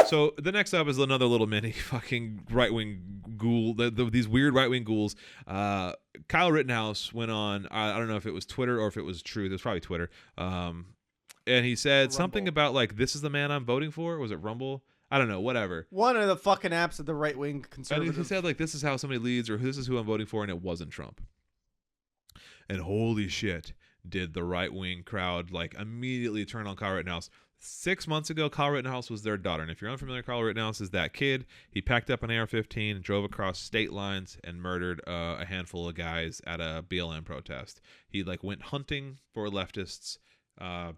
So the next up is another little mini fucking right-wing ghoul. These weird right-wing ghouls. Kyle Rittenhouse went on, I don't know if it was Twitter or if it was true. It was probably Twitter. And he said something about like, this is the man I'm voting for. Was it Rumble? I don't know, whatever. One of the fucking apps of the right-wing conservative. And he said like, this is how somebody leads, or this is who I'm voting for, and it wasn't Trump. And holy shit, did the right-wing crowd like immediately turn on Kyle Rittenhouse. 6 months ago, Kyle Rittenhouse was their daughter. And if you're unfamiliar, Kyle Rittenhouse is that kid. He packed up an AR-15 and drove across state lines and murdered a handful of guys at a BLM protest. He like went hunting for leftists. And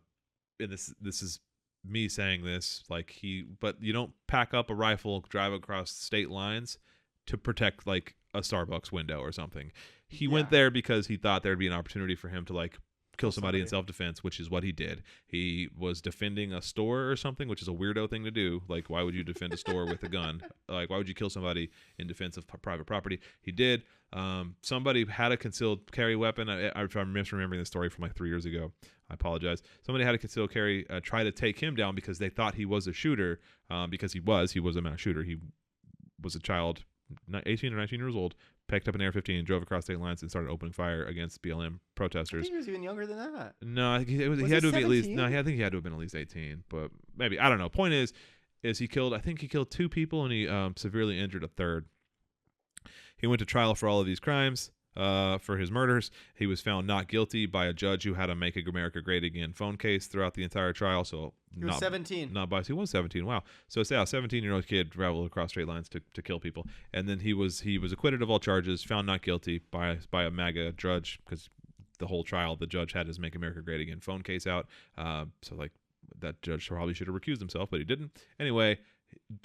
this is me saying this, like but you don't pack up a rifle, drive across state lines to protect like a Starbucks window or something. He went there because he thought there'd be an opportunity for him to like kill somebody in self-defense, which is what he did. He was defending a store or something, which is a weirdo thing to do. Like, why would you defend a store with a gun? Like, why would you kill somebody in defense of private property? He did. Somebody had a concealed carry weapon. If I'm misremembering the story from like 3 years ago, I apologize. Somebody had a concealed carry, try to take him down because they thought he was a shooter, because he was a mass shooter. He was a child, 18 or 19 years old, picked up an AR-15, drove across state lines, and started opening fire against BLM protesters. I think he was even younger than that. No, he had to have been at least. No, I think he had to have been at least 18, but maybe, I don't know. Point is he killed. I think he killed 2 people and he severely injured a third. He went to trial for all of these crimes. For his murders. He was found not guilty by a judge who had a Make America Great Again phone case throughout the entire trial. So he was 17. Not biased. He was 17. Wow. So it's a 17-year-old kid traveled across straight lines to kill people, and then he was acquitted of all charges, found not guilty by a MAGA judge, because the whole trial the judge had his Make America Great Again phone case out. So like that judge probably should have recused himself, but he didn't. Anyway.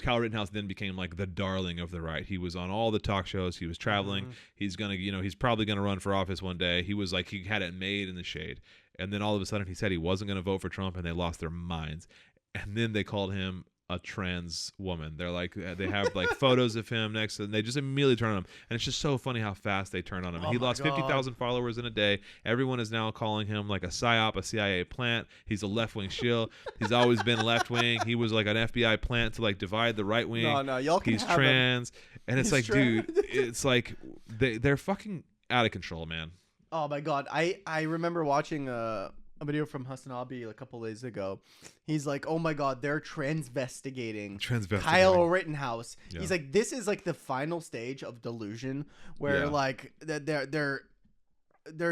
Kyle Rittenhouse then became like the darling of the right. He was on all the talk shows. He was traveling. He's gonna, he's probably gonna run for office one day. He was like, he had it made in the shade. And then all of a sudden he said he wasn't gonna vote for Trump, and they lost their minds. And then they called him a trans woman. They're like, they have like photos of him next to them. They just immediately turn on him. And it's just so funny how fast they turn on him. He lost 50,000 followers in a day. Everyone is now calling him like a psyop, a CIA plant. He's a left-wing shill. He's always been left-wing. He was like an FBI plant to like divide the right wing. No, y'all can He's have trans. him. And it's He's like, dude, it's like they're fucking out of control, man. Oh my God. I remember watching a video from Hassan Abi a couple days ago. He's like, oh my God, they're transvestigating Kyle Rittenhouse. Yeah. He's like, this is like the final stage of delusion where like they're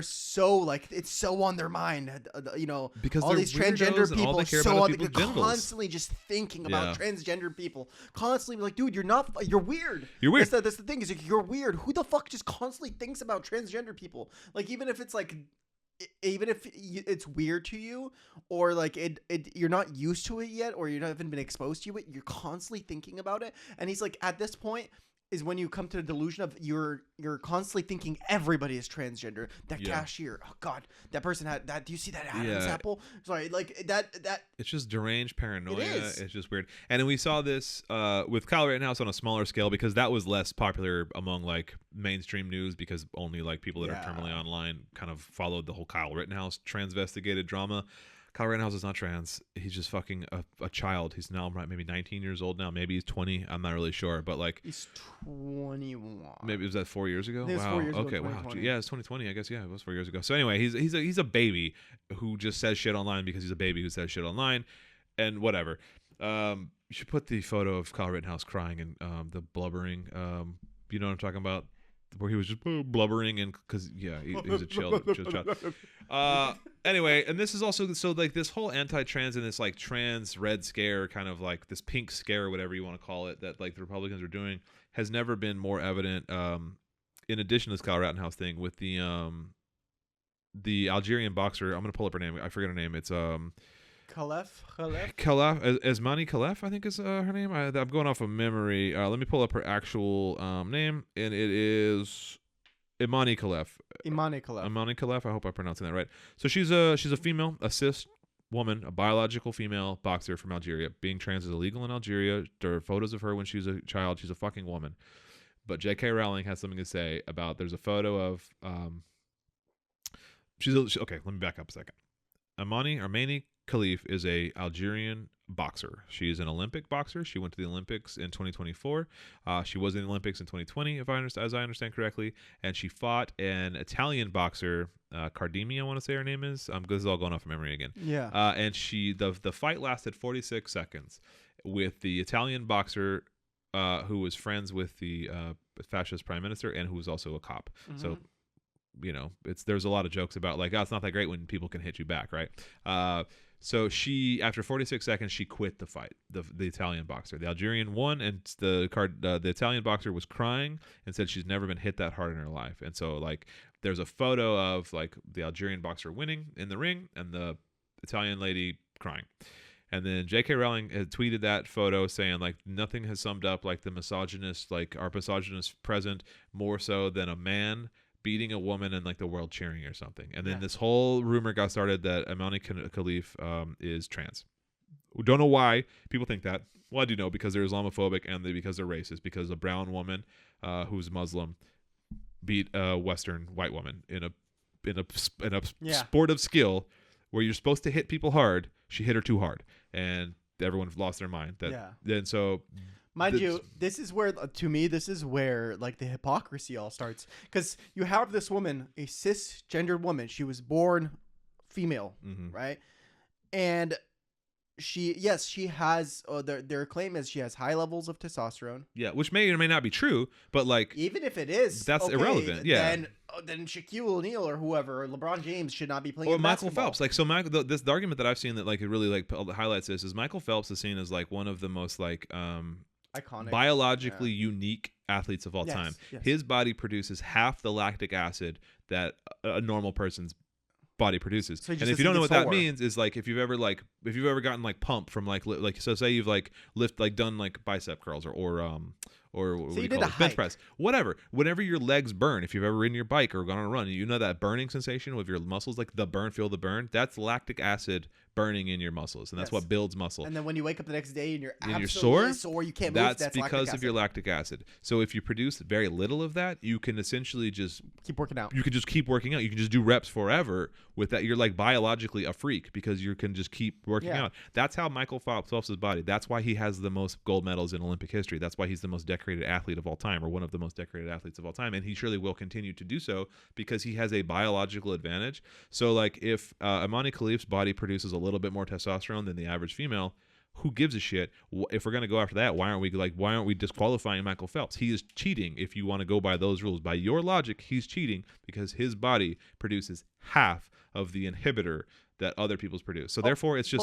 so like, it's so on their mind, because all these transgender people are so on, they're constantly just thinking about transgender people, constantly like, dude, you're weird. You're weird. That's the thing, is like, you're weird. Who the fuck just constantly thinks about transgender people? Like, even if it's like, even if it's weird to you, or like you're not used to it yet, or you haven't been exposed to it, you're constantly thinking about it. And he's like, at this point is when you come to the delusion of you're constantly thinking everybody is transgender. That cashier, oh God, that person had that. Do you see that Adam's apple? Sorry, like that. It's just deranged paranoia. It's just weird. And then we saw this with Kyle Rittenhouse on a smaller scale, because that was less popular among like mainstream news, because only like people that are terminally online kind of followed the whole Kyle Rittenhouse transvestigated drama. Kyle Rittenhouse is not trans. He's just fucking a child. He's now maybe 19 years old now. Maybe he's 20. I'm not really sure. But like, he's 21. Maybe, was that 4 years ago? Wow. 4 years okay. Ago, wow. Yeah, it's 2020. I guess. Yeah, it was 4 years ago. So anyway, he's a baby who just says shit online because he's a baby who says shit online, and whatever. You should put the photo of Kyle Rittenhouse crying and the blubbering. You know what I'm talking about? Where he was just blubbering, and because he was a chill child. Anyway, and this is also, so like this whole anti-trans and this like trans red scare, kind of like this pink scare, whatever you want to call it, that like the Republicans are doing, has never been more evident. In addition to this Kyle Rittenhouse thing with the Algerian boxer, I'm gonna pull up her name. I forget her name. It's Khalef, Esmani Khalef, I think is her name. I'm going off of memory. Let me pull up her actual name, and it is Imani Khalef. Imani Khalef. I hope I'm pronouncing that right. So she's a female, a cis woman, a biological female boxer from Algeria. Being trans is illegal in Algeria. There are photos of her when she was a child. She's a fucking woman. But J.K. Rowling has something to say about. There's a photo of. Okay, let me back up a second. Armani Khalif is a Algerian boxer. She's an Olympic boxer. She went to the Olympics in 2024. She was in the Olympics in 2020, as I understand correctly, and she fought an Italian boxer, Cardimi, I want to say her name is. This is all going off of memory again. Yeah. And the fight lasted 46 seconds with the Italian boxer, who was friends with the fascist prime minister and who was also a cop. Mm-hmm. So, there's a lot of jokes about like, oh, it's not that great when people can hit you back, right? So she, after 46 seconds, she quit the fight. The Italian boxer, the Algerian won, and the Italian boxer was crying and said she's never been hit that hard in her life. And so like, there's a photo of like the Algerian boxer winning in the ring and the Italian lady crying. And then J.K. Rowling had tweeted that photo saying like, nothing has summed up like our misogynist present more so than a man beating a woman and like the world cheering or something. And then this whole rumor got started that Imani Khalif is trans. We don't know why people think that. Well, I do know, because they're Islamophobic and because they're racist, because a brown woman who's Muslim beat a Western white woman in a sport of skill where you're supposed to hit people hard. She hit her too hard, and everyone lost their mind. And so, mind you, this is where, to me, like the hypocrisy all starts, because you have this woman, a cisgendered woman. She was born female, right? And she has their claim is she has high levels of testosterone. Yeah, which may or may not be true, but like, even if it is, that's irrelevant. Yeah. Then Shaquille O'Neal or whoever, or LeBron James should not be playing. Or Michael Phelps. Like, so the argument that I've seen that like it really like highlights this is Michael Phelps is seen as like one of the most like iconic, biologically unique athletes of all time. Yes. His body produces half the lactic acid that a normal person's body produces. So and if you don't know what that means, is like if you've ever gotten like pump from like so say you've like done like bicep curls or what do you call it? Bench press, whatever. Whenever your legs burn, if you've ever ridden your bike or gone on a run, you know that burning sensation with your muscles, like feel the burn. That's lactic acid burning in your muscles, and that's what builds muscle. And then when you wake up the next day and you're absolutely sore, you can't move. That's because of your lactic acid. So if you produce very little of that, you can essentially just keep working out. You can just keep working out. You can just do reps forever with that. You're like biologically a freak because you can just keep working out. That's how Michael Phelps' body. That's why he has the most gold medals in Olympic history. That's why he's the most decorated athlete of all time, or one of the most decorated athletes of all time, and he surely will continue to do so because he has a biological advantage. So like if Imani Khalif's body produces a little bit more testosterone than the average female, who gives a shit? If we're going to go after that, why aren't we disqualifying Michael Phelps? He is cheating if you want to go by those rules. By your logic, he's cheating because his body produces half of the inhibitor that other people's produce. So therefore it's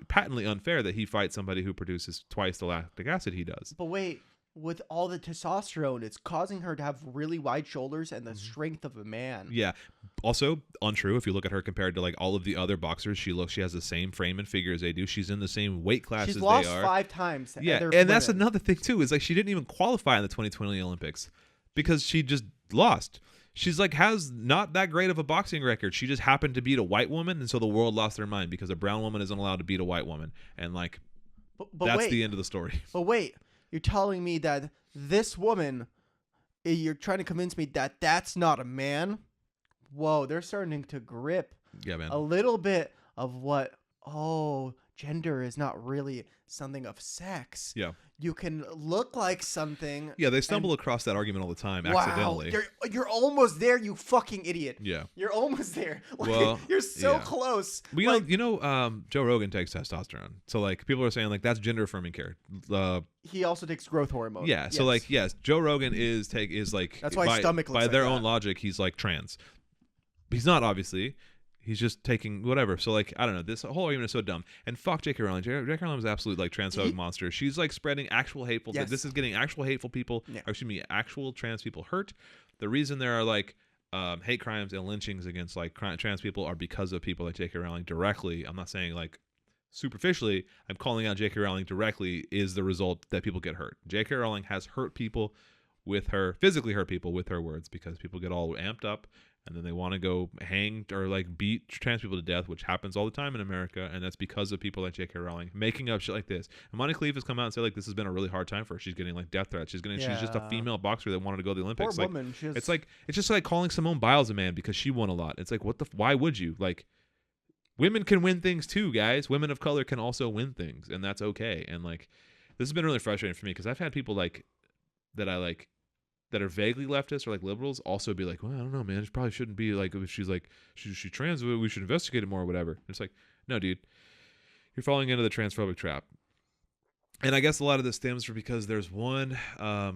patently unfair that he fights somebody who produces twice the lactic acid he does. But wait, with all the testosterone, it's causing her to have really wide shoulders and the strength of a man. Yeah. Also untrue. If you look at her compared to like all of the other boxers, she has the same frame and figure as they do. She's in the same weight class as they are. She's lost 5 times. Yeah, and that's another thing too. Is like she didn't even qualify in the 2020 Olympics because she just lost. She's like has not that great of a boxing record. She just happened to beat a white woman, and so the world lost their mind because a brown woman isn't allowed to beat a white woman, and like that's the end of the story. But wait. You're telling me that this woman, you're trying to convince me that that's not a man? Whoa, they're starting to grip a little bit of what, gender is not really something of sex. Yeah. You can look like something. Yeah, they stumble across that argument all the time accidentally. You're almost there, you fucking idiot. Yeah. You're almost there. Like, you're so close. Well, Joe Rogan takes testosterone. So like people are saying like that's gender affirming care. He also takes growth hormone. Yeah. So like Joe Rogan is like that's why his stomach looks by like their that. own logic he's like trans. He's not, obviously. He's just taking whatever. So like I don't know. This whole argument is so dumb. And fuck J.K. Rowling. J.K. Rowling is absolute like transphobic monster. She's like spreading actual hateful. Yes. This is getting actual hateful people. Yeah. Or excuse me, actual trans people hurt. The reason there are like hate crimes and lynchings against like trans people are because of people like J.K. Rowling directly. I'm not saying like superficially. I'm calling out J.K. Rowling directly is the result that people get hurt. J.K. Rowling has physically hurt people with her words because people get all amped up. And then they want to go hang or like beat trans people to death, which happens all the time in America, and that's because of people like J.K. Rowling making up shit like this. Imani Khalif has come out and said like this has been a really hard time for her. She's getting like death threats. She's just a female boxer that wanted to go to the Olympics. Poor like, woman. It's just like calling Simone Biles a man because she won a lot. It's like why would you like? women can win things too, guys. Women of color can also win things, and that's okay. And like, this has been really frustrating for me because I've had people like that I like that are vaguely leftist or like liberals also be like, well, I don't know, man, it probably shouldn't be like, if she's like she trans, we should investigate it more or whatever. And it's like, no, dude, you're falling into the transphobic trap. And I guess a lot of this stems from because there's one, I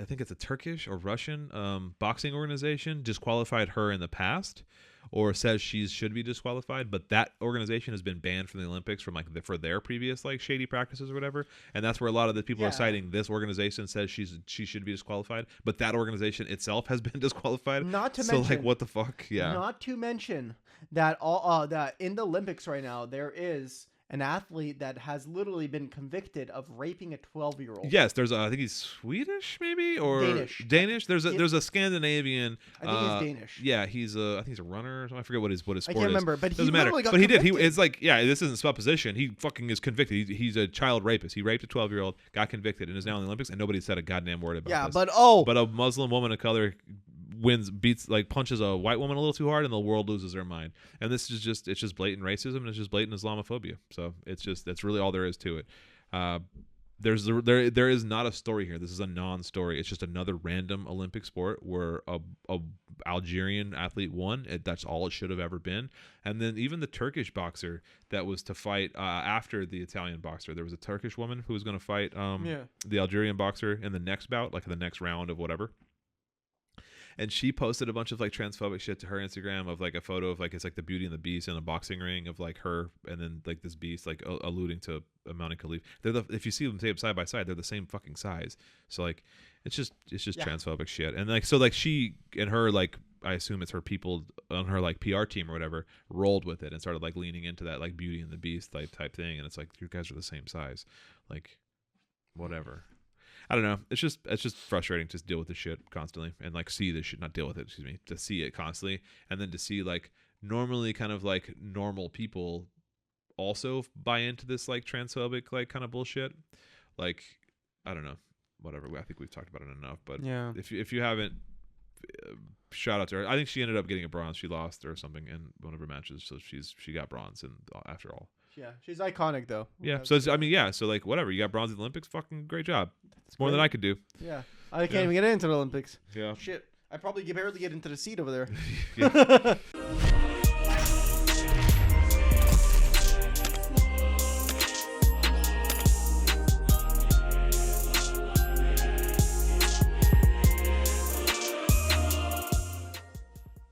think it's a Turkish or Russian boxing organization disqualified her in the past, or says she should be disqualified. But that organization has been banned from the Olympics from for their previous like shady practices or whatever. And that's where a lot of the people are citing this organization says she should be disqualified, but that organization itself has been disqualified. Not to mention, like, what the fuck? Yeah. Not to mention that all that in the Olympics right now there is an athlete that has literally been convicted of raping a 12-year-old. Yes, there's I think he's Swedish maybe or Danish. There's a Scandinavian. I think he's Danish. Yeah, I think he's a runner. I forget what his sport is. I can't remember, but doesn't matter. But he did. It's like, yeah, this isn't supposition. He fucking is convicted. He's a child rapist. He raped a 12-year-old, got convicted, and is now in the Olympics, and nobody said a goddamn word about this. But a Muslim woman of color punches a white woman a little too hard, and the world loses their mind. And this is just blatant racism, and it's just blatant Islamophobia. So that's really all there is to it. There is not a story here. This is a non-story. It's just another random Olympic sport where a Algerian athlete won. That's all it should have ever been. And then even the Turkish boxer that was to fight after the Italian boxer, there was a Turkish woman who was going to fight the Algerian boxer in the next bout, like the next round of whatever. And she posted a bunch of like transphobic shit to her Instagram of like a photo of like, it's like the Beauty and the Beast in a boxing ring of like her and then like this beast like alluding to a Mountain Khalif. If you see them side by side, they're the same fucking size. So like it's just transphobic shit. And like so like she and her like, I assume it's her people on her like PR team or whatever rolled with it and started like leaning into that like Beauty and the Beast type thing. And it's like, you guys are the same size, like whatever. I don't know. It's just frustrating to deal with this shit constantly and like see this shit, not deal with it, excuse me, to see it constantly. And then to see like normally kind of like normal people also buy into this like transphobic like kind of bullshit. Like, I don't know, whatever. I think we've talked about it enough, but yeah, if you haven't, shout out to her. I think she ended up getting a bronze. She lost or something in one of her matches. So she got bronze and after all. Yeah, she's iconic though. Yeah, so so like whatever, you got bronze at the Olympics, fucking great job. It's more than I could do. Yeah, I can't even get into the Olympics. Yeah, shit, I probably barely get into the seat over there. Yeah.